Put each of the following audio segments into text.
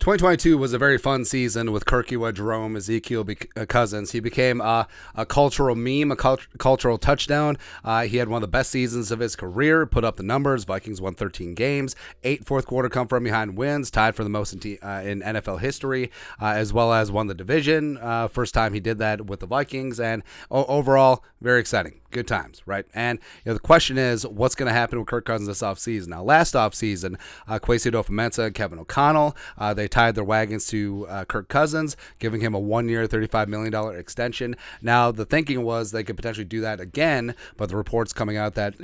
2022 was a very fun season with Kirk, Jerome, Ezekiel Cousins. He became a cultural meme, a cultural touchdown. He had one of the best seasons of his career, put up the numbers. Vikings won 13 games, 8 fourth quarter come from behind wins, tied for the most in NFL history, as well as won the division. First time he did that with the Vikings, and overall, very exciting. Good times, right? And the question is, what's going to happen with Kirk Cousins this offseason? Now, last offseason, Kwesi adofo-mensah and Kevin O'Connell, they tied their wagons to Kirk Cousins, giving him a 1-year, $35 million extension. Now, the thinking was they could potentially do that again, but the reports coming out that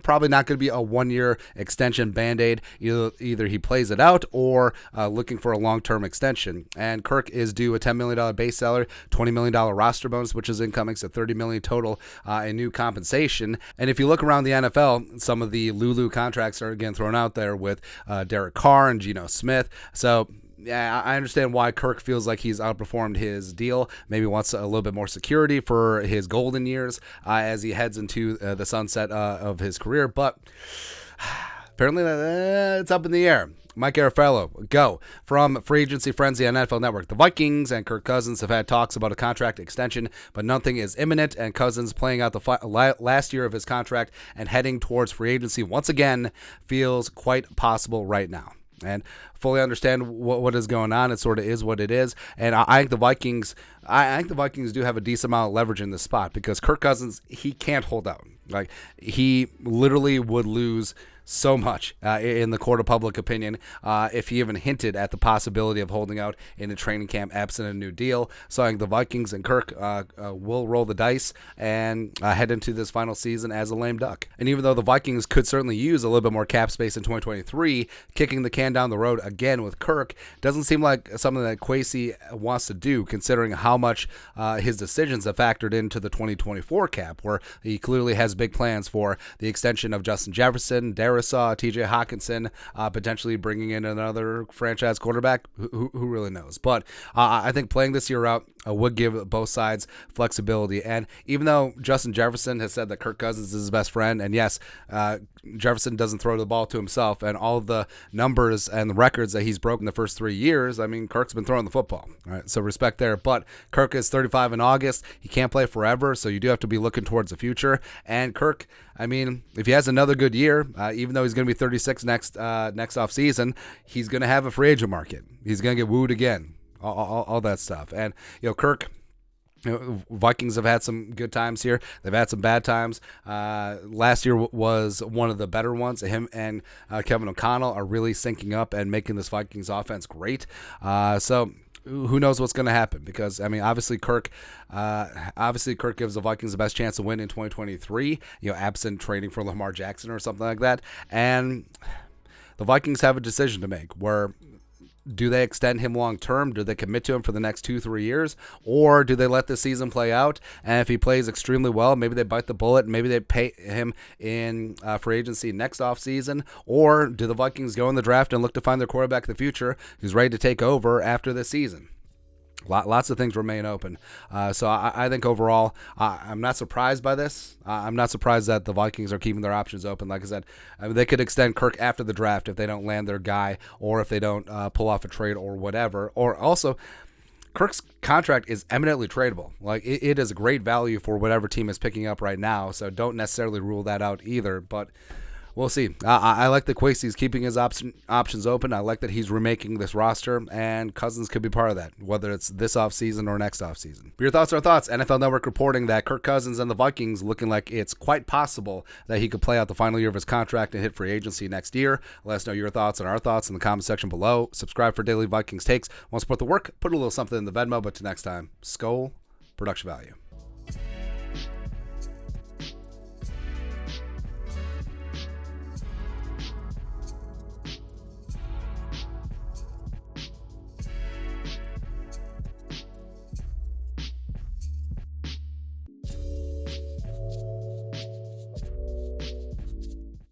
probably not going to be a 1-year extension Band-Aid. Either he plays it out or looking for a long-term extension. And Kirk is due a $10 million base salary, $20 million roster bonus, which is incoming, so $30 million total in new compensation. And if you look around the NFL, some of the Lulu contracts are again thrown out there with Derek Carr and Geno Smith. So yeah, I understand why Kirk feels like he's outperformed his deal. Maybe wants a little bit more security for his golden years as he heads into the sunset of his career. But apparently it's up in the air. Mike Garafolo, go. From Free Agency Frenzy on NFL Network. The Vikings and Kirk Cousins have had talks about a contract extension, but nothing is imminent, and Cousins playing out the last year of his contract and heading towards free agency once again feels quite possible right now. And fully understand what is going on. It sort of is what it is. And I think the Vikings do have a decent amount of leverage in this spot because Kirk Cousins, he can't hold out. Like, he literally would lose so much in the court of public opinion if he even hinted at the possibility of holding out in a training camp absent a new deal. So I think the Vikings and Kirk will roll the dice and head into this final season as a lame duck. And even though the Vikings could certainly use a little bit more cap space in 2023, kicking the can down the road again with Kirk doesn't seem like something that Kwesi wants to do, considering how much his decisions have factored into the 2024 cap, where he clearly has big plans for the extension of Justin Jefferson, TJ Hawkinson, potentially bringing in another franchise quarterback. Who really knows? But I think playing this year out would give both sides flexibility. And even though Justin Jefferson has said that Kirk Cousins is his best friend, and yes, Jefferson doesn't throw the ball to himself, and all of the numbers and the records that he's broken the first 3 years, I mean, Kirk's been throwing the football. All right, so respect there. But Kirk is 35 in August. He can't play forever, so you do have to be looking towards the future. And Kirk, I mean, if he has another good year, even though he's going to be 36 next offseason, he's going to have a free agent market. He's going to get wooed again, all that stuff. And, Kirk, Vikings have had some good times here. They've had some bad times. Last year was one of the better ones. Him and Kevin O'Connell are really syncing up and making this Vikings offense great. So who knows what's going to happen? Because, I mean, obviously Kirk gives the Vikings the best chance to win in 2023, absent trading for Lamar Jackson or something like that. And the Vikings have a decision to make where, do they extend him long term? Do they commit to him for the next 2-3 years? Or do they let the season play out? And if he plays extremely well, maybe they bite the bullet and maybe they pay him in free agency next offseason? Or do the Vikings go in the draft and look to find their quarterback of the future who's ready to take over after this season? Lots of things remain open. So I think overall, I'm not surprised by this. I'm not surprised that the Vikings are keeping their options open. Like I said, they could extend Kirk after the draft if they don't land their guy or if they don't pull off a trade or whatever. Or also, Kirk's contract is eminently tradable. Like, it is a great value for whatever team is picking up right now. So don't necessarily rule that out either. But we'll see. I like that Kwesi's keeping his options open. I like that he's remaking this roster, and Cousins could be part of that, whether it's this offseason or next offseason. Your thoughts are thoughts. NFL Network reporting that Kirk Cousins and the Vikings looking like it's quite possible that he could play out the final year of his contract and hit free agency next year. Let us know your thoughts and our thoughts in the comment section below. Subscribe for daily Vikings takes. Want to support the work? Put a little something in the Venmo, but till next time, Skol, production value.